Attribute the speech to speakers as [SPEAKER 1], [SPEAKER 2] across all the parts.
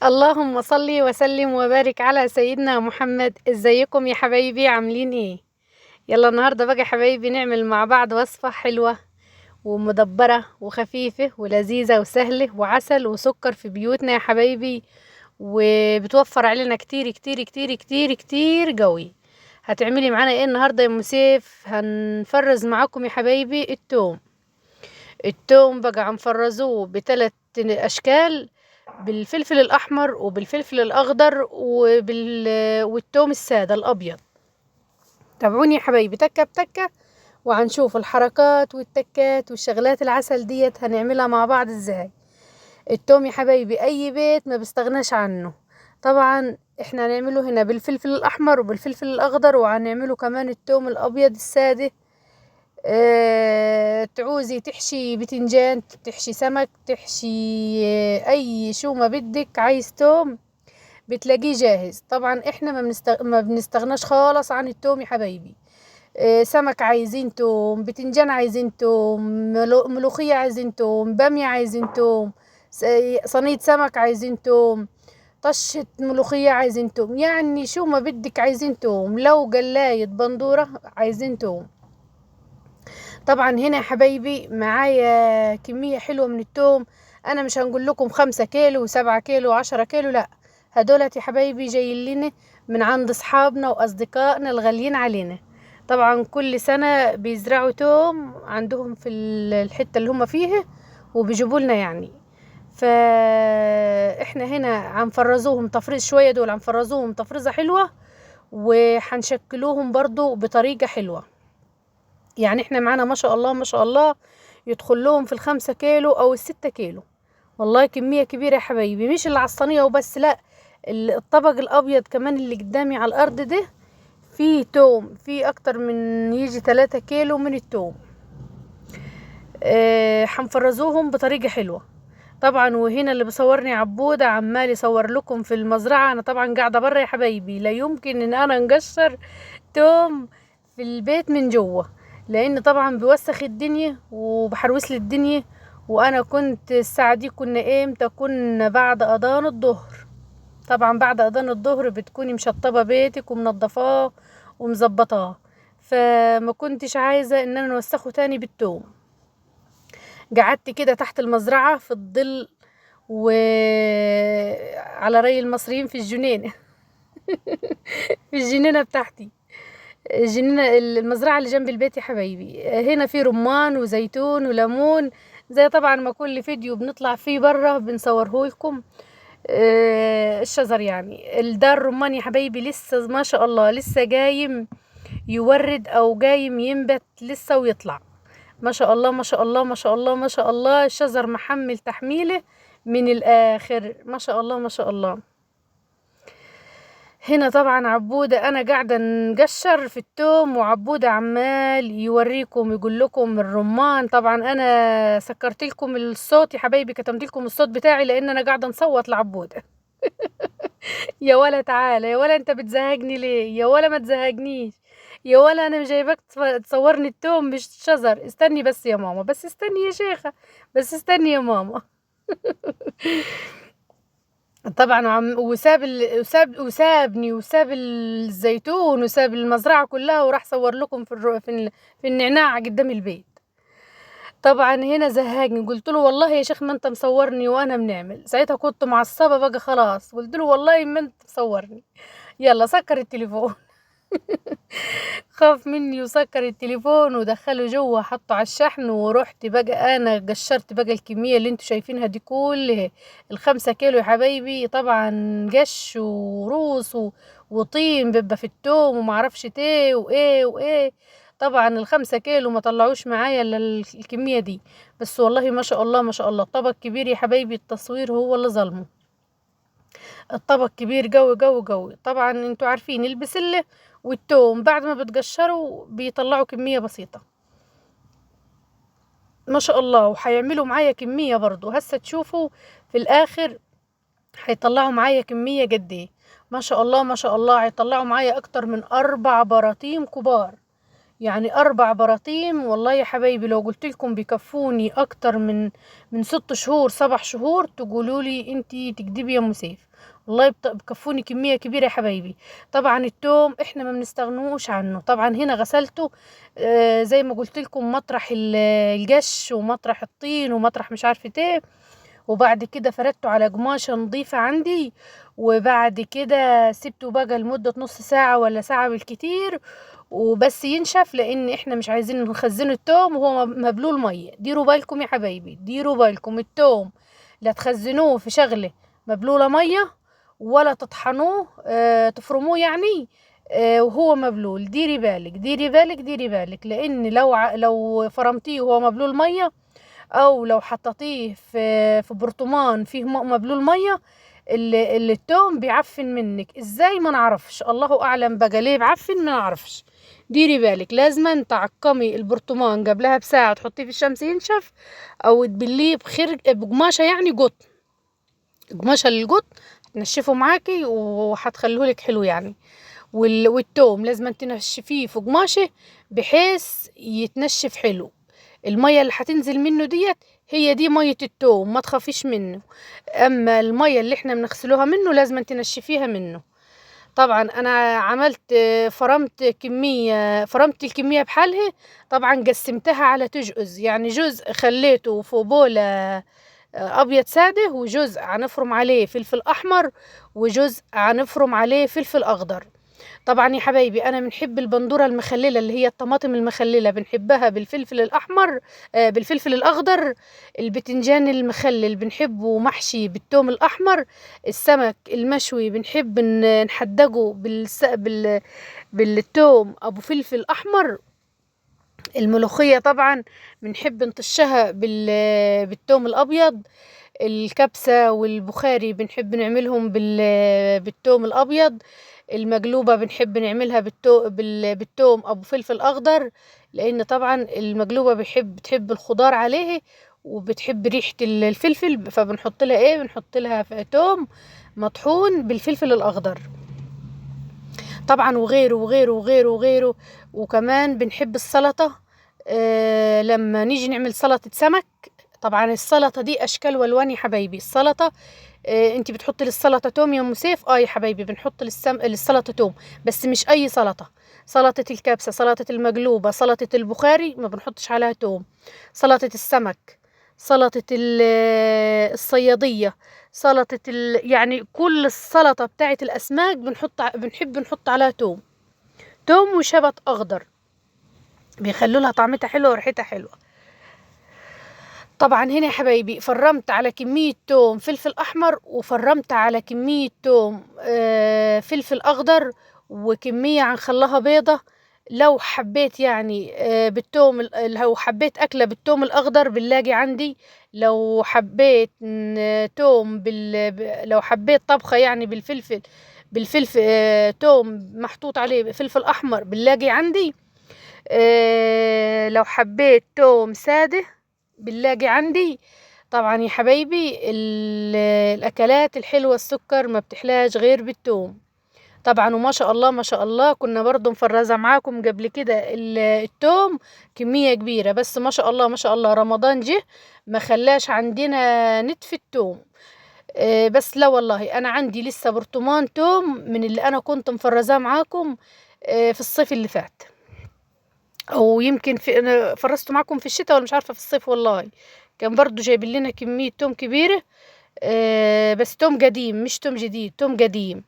[SPEAKER 1] اللهم صل وسلم وبارك على سيدنا محمد. ازيكم يا حبايبي؟ عاملين ايه؟ يلا النهارده بقى يا حبايبي نعمل مع بعض وصفة حلوة ومدبرة وخفيفة ولذيذة وسهلة وعسل وسكر في بيوتنا يا حبايبي، وبتوفر علينا كتير كتير كتير كتير كتير قوي. هتعملي معانا ايه النهارده يا ام سيف؟ هنفرز معاكم يا حبايبي التوم بقى هنفرزوه بثلاث اشكال: بالفلفل الاحمر وبالفلفل الاخضر والتوم الساده الابيض. تابعوني يا حبايبي تكه بتكه، وهنشوف الحركات والتكات والشغلات العسل ديت هنعملها مع بعض ازاي. التوم يا حبايبي اي بيت ما بيستغناش عنه. طبعا احنا هنعمله هنا بالفلفل الاحمر وبالفلفل الاخضر، وهنعمله كمان التوم الابيض الساده. تعوزي تحشي بتنجان، تحشي سمك، تحشي اي شو ما بدك عايز توم بتلاقيه جاهز. طبعا احنا ما بنستغناش خالص عن التوم يا حبايبي. سمك عايزين توم، بتنجان عايزين توم، ملوخية عايزين توم، بامية عايزين توم، صينية سمك عايزين توم، طشة ملوخية عايزين توم، يعني شو ما بدك عايزين توم، لو قلاية بندورة عايزين توم. طبعا هنا يا حبايبي معايا كمية حلوة من التوم. انا مش هنقول لكم 5 كيلو و7 كيلو و10 كيلو، لا، هدولت يا حبايبي جايين لنا من عند اصحابنا واصدقائنا الغاليين علينا. طبعا كل سنة بيزرعوا توم عندهم في الحتة اللي هم فيها وبيجيبوا لنا يعني. فاحنا هنا هنفرزوهم تفريز شوية، دول هنفرزوهم تفريزة حلوة، وهنشكلوهم برضو بطريقة حلوة. يعني احنا معانا ما شاء الله ما شاء الله يدخل لهم في ال5 كيلو او ال6 كيلو. والله كمية كبيرة يا حبايبي، مش اللي على الصينية وبس، لا، الطبق الابيض كمان اللي قدامي على الارض ده فيه توم، فيه اكتر من يجي 3 كيلو من التوم. حنفرزوهم بطريقة حلوة. طبعا وهنا اللي بصورني عبودة عمال يصور لكم في المزرعة. انا طبعا قاعدة برا يا حبايبي، لا يمكن ان انا نقشر توم في البيت من جوه، لان طبعا بيوسخ الدنيا وبحروس لي الدنيا. وانا كنت الساعة دي كنا امتى؟ كنا بعد اذان الظهر. طبعا بعد اذان الظهر بتكوني مشطبة بيتك ومنضفاه ومظبطاه، فما كنتش عايزة ان انا نوسخه تاني بالتوم. قعدت كده تحت المزرعة في الظل وعلى ري المصريين في الجنينة في الجنينة بتاعتي، الجنينة المزرعة اللي جنب البيت يا حبايبي. هنا في رمان وزيتون وليمون، زي طبعا ما كل فيديو بنطلع فيه برا بنصوره لكم. الشجر يعني ده الرمان يا حبايبي لسه ما شاء الله لسه قايم يورد او قايم ينبت لسه ويطلع. ما شاء الله ما شاء الله ما شاء الله ما شاء الله، الشجر محمل تحميله من الاخر، ما شاء الله ما شاء الله. هنا طبعا عبودة انا قاعدة نقشر في التوم، وعبودة عمال يوريكم يقول لكم الرمان. طبعا انا سكرت لكم الصوت يا حبايبي، كتمت لكم الصوت بتاعي لان انا قاعدة نصوت لعبودة. يا ولا تعالى، يا ولا انت بتزهقني ليه؟ يا ولا ما تزهقنيش، يا ولا انا مش جايباك تصورني التوم مش شجر. استني بس يا ماما، بس استني يا شيخة، بس استني يا ماما. طبعا وسابني وساب الزيتون وساب المزرعة كلها وراح صور لكم في النعناع قدام البيت. طبعا هنا زهقني، قلت له والله يا شيخ ما انت مصورني وانا بنعمل. ساعتها كنت معصبة بقى خلاص، قلت له والله ما انت مصورني. يلا سكر التليفون. خاف مني وسكر التليفون ودخله جوه حطه على الشحن. ورحت بقى انا قشرت بقى الكمية اللي انتوا شايفينها دي كلها، ال5 كيلو يا حبايبي. طبعا قش وروس وطين بيبقى في التوم ومعرفش ايه وايه وايه. طبعا ال5 كيلو ما طلعوش معايا الا الكمية دي بس. والله ما شاء الله ما شاء الله، طبق كبير يا حبايبي، التصوير هو اللي ظلمه. الطبق كبير قوي قوي قوي. طبعا انتوا عارفين البسلة والثوم بعد ما بتقشروا بيطلعوا كمية بسيطة ما شاء الله، وهيعملوا معايا كمية برضو هسه تشوفوا في الاخر. هيطلعوا معايا كمية قد ايه؟ ما شاء الله ما شاء الله، هيطلعوا معايا اكتر من 4 براطيم كبار. يعني 4 براطيم والله يا حبايبي، لو قلت لكم بيكفوني اكتر من 6 شهور 7 شهور تقولوا لي انتي تكدبي يا ام سيف. والله بكفوني كمية كبيرة يا حبايبي. طبعا التوم احنا ما بنستغنوش عنه. طبعا هنا غسلته زي ما قلت لكم، مطرح القش ومطرح الطين ومطرح مش عارفة ايه، وبعد كده فردته على قماشة نظيفة عندي، وبعد كده سبته بقى لمدة نص ساعة ولا ساعة بالكتير وبس ينشف، لان احنا مش عايزين نخزنه التوم وهو مبلول مية. ديروا بالكم يا حبايبي، ديروا بالكم التوم لا تخزنوه في شغلة مبلولة مية، ولا تطحنوه تفرموه يعني وهو مبلول. ديري بالك ديري بالك ديري بالك، لان لو فرمتيه وهو مبلول مية، او لو حطيتيه في برطمان فيه مبلول ميه، التوم بيعفن منك. ازاي؟ ما نعرفش، الله اعلم بقى ليه بعفن، ما نعرفش. ديري بالك، لازم تعقمي البرطمان قبلها بساعه، تحطيه في الشمس ينشف، او تبليه بقماشه يعني قطن، قماشه للقطن تنشفه معاكي وهتخليهولك حلو يعني. والتوم لازم تنشفيه في قماشه بحيث يتنشف حلو. المية اللي هتنزل منه ديت هي دي مية التوم، ما تخافيش منه. اما المية اللي احنا بنغسلوها منه لازم تنشفيها منه. طبعا انا عملت فرمت الكمية بحالها. طبعا قسمتها على تجزء، يعني جزء خليته في بولة ابيض ساده، وجزء هنفرم عليه فلفل احمر، وجزء هنفرم عليه فلفل اخضر. طبعا يا حبايبي انا بنحب البندوره المخلله اللي هي الطماطم المخلله، بنحبها بالفلفل الاحمر بالفلفل الاخضر. البتنجان المخلل بنحبه محشي بالثوم الاحمر. السمك المشوي بنحب نحدقه بالثوم ابو فلفل احمر. الملوخيه طبعا بنحب نطشها بالثوم الابيض. الكبسة والبخاري بنحب نعملهم بالثوم الأبيض. المقلوبة بنحب نعملها بالثوم أبو فلفل أخضر، لأن طبعا المقلوبة بتحب الخضار عليه وبتحب ريحة الفلفل، فبنحط لها ايه، بنحط لها ثوم مطحون بالفلفل الأخضر. طبعا وغيره وغيره وغيره وغيره. وكمان بنحب السلطة لما نيجي نعمل سلطة سمك. طبعا السلطة دي أشكال والوان يا حبايبي. السلطة انتي بتحطي للسلطة توم يا ام سيف؟ يا حبايبي بنحط للسلطة توم، بس مش أي سلطة. سلطة الكبسة، سلطة المقلوبة، سلطة البخاري ما بنحطش عليها توم. سلطة السمك، سلطة الصيادية، سلطة يعني كل السلطة بتاعة الأسماك بنحب نحط عليها توم. توم وشبت أخضر بيخلوا لها طعمتها حلوة وريحتها حلوة. طبعا هنا يا حبايبي فرمت على كمية توم فلفل أحمر، وفرمت على كمية توم فلفل أخضر، وكمية هنخليها بيضة. لو حبيت يعني بالتوم، لو حبيت أكلة بالتوم الأخضر بنلاقي عندي. لو حبيت توم لو حبيت طبخة يعني بالفلفل توم محطوط عليه فلفل أحمر بنلاقي عندي. لو حبيت توم سادة بنلاقي عندي. طبعا يا حبايبي الأكلات الحلوة السكر ما بتحلاش غير بالتوم. طبعا وما شاء الله ما شاء الله، كنا برضو مفرزة معاكم قبل كده التوم كمية كبيرة، بس ما شاء الله ما شاء الله رمضان جه ما خلاش عندنا نتف التوم. بس لا والله أنا عندي لسه برطمان توم من اللي أنا كنت مفرزاه معاكم في الصيف اللي فات، او يمكن انا فرزته معاكم في الشتاء ولا مش عارفه في الصيف والله. كان برضو جايبين لنا كميه توم كبيره بس توم قديم مش توم جديد، توم قديم.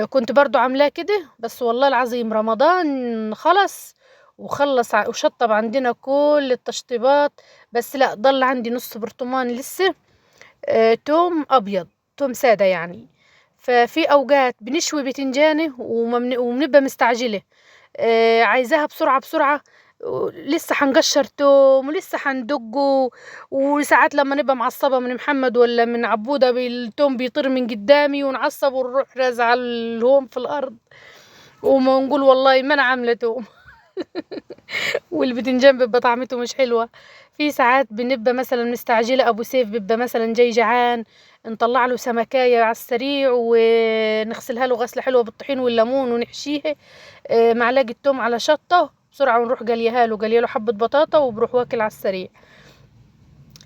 [SPEAKER 1] كنت برضو عاملاه كده، بس والله العظيم رمضان خلص وخلص وشطب عندنا كل التشطيبات، بس لا ضل عندي نص برطمان لسه توم ابيض، توم ساده يعني. ففي اوقات بنشوي بتنجانه وبنبقى مستعجله عايزاها بسرعة بسرعة، لسه هنقشر توم ولسه هندقه. وساعات لما نبقى معصبة من محمد ولا من عبودة التوم بيطير من قدامي ونعصب ونروح رازع الهوم في الأرض وما نقول والله ما أنا عاملة توم. والبتنجان بيبقى طعمته مش حلوة. في ساعات بنبقى مثلا مستعجلة، أبو سيف بيبقى مثلا جاي جعان، نطلع له سمكاية على السريع ونغسلها له غسلة حلوة بالطحين والليمون ونحشيها معلقة توم على شطة بسرعة، ونروح قليه له حبة بطاطا وبروح واكل على السريع.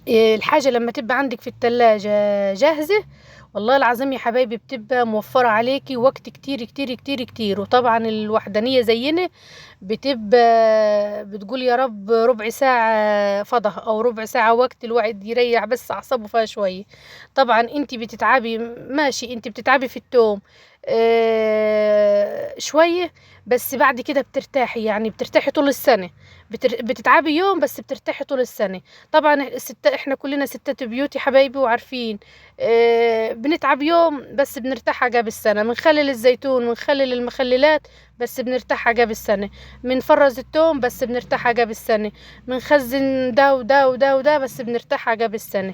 [SPEAKER 1] الحاجة لما تبقى عندك في التلاجة جاهزة والله العظيم يا حبايبي بتبقى موفرة عليكي وقت كتير كتير كتير كتير. وطبعا الوحدانية زينا بتبقى بتقول يا رب ربع ساعة فضه او ربع ساعة وقت الواحد يريح بس اعصابه فيها شوية. طبعا انت بتتعبي، ماشي انت بتتعبي في التوم شوية، بس بعد كده بترتاحي، يعني بترتاحي طول السنة. بتتعبي يوم بس بترتاحي طول السنة. طبعا احنا كلنا ستات بيوت يا حبايبي وعارفين. بنتعب يوم بس بنرتاح عقاب السنة. بنخلل الزيتون ونخلل المخللات بس بنرتاح عقاب السنة. بنفرز التوم بس بنرتاح عقاب السنة. بنخزن ده وده وده وده بس بنرتاح عقاب السنة.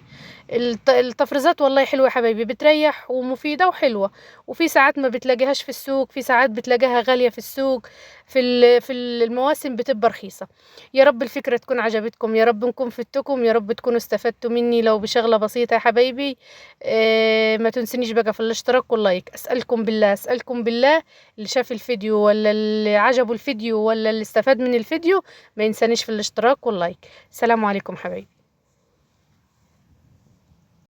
[SPEAKER 1] التفريزات والله حلوة يا حبايبي، بتريح ومفيدة وحلوة. وفي ساعات ما بتلاقيهاش في السوق، في ساعات بتلاقيها غالية في السوق. في المواسم بتبقى رخيصة. يا رب الفكرة تكون عجبتكم، يا رب نكون فدتكم، يا رب تكونوا استفدتوا مني لو بشغلة بسيطة يا حبايبي. ما تنسنيش بقى في الاشتراك واللايك. اسألكم بالله اسألكم بالله، اللي شاف الفيديو ولا اللي عجبه الفيديو ولا اللي استفاد من الفيديو ما ينسانيش في الاشتراك واللايك. السلام عليكم حبايبي.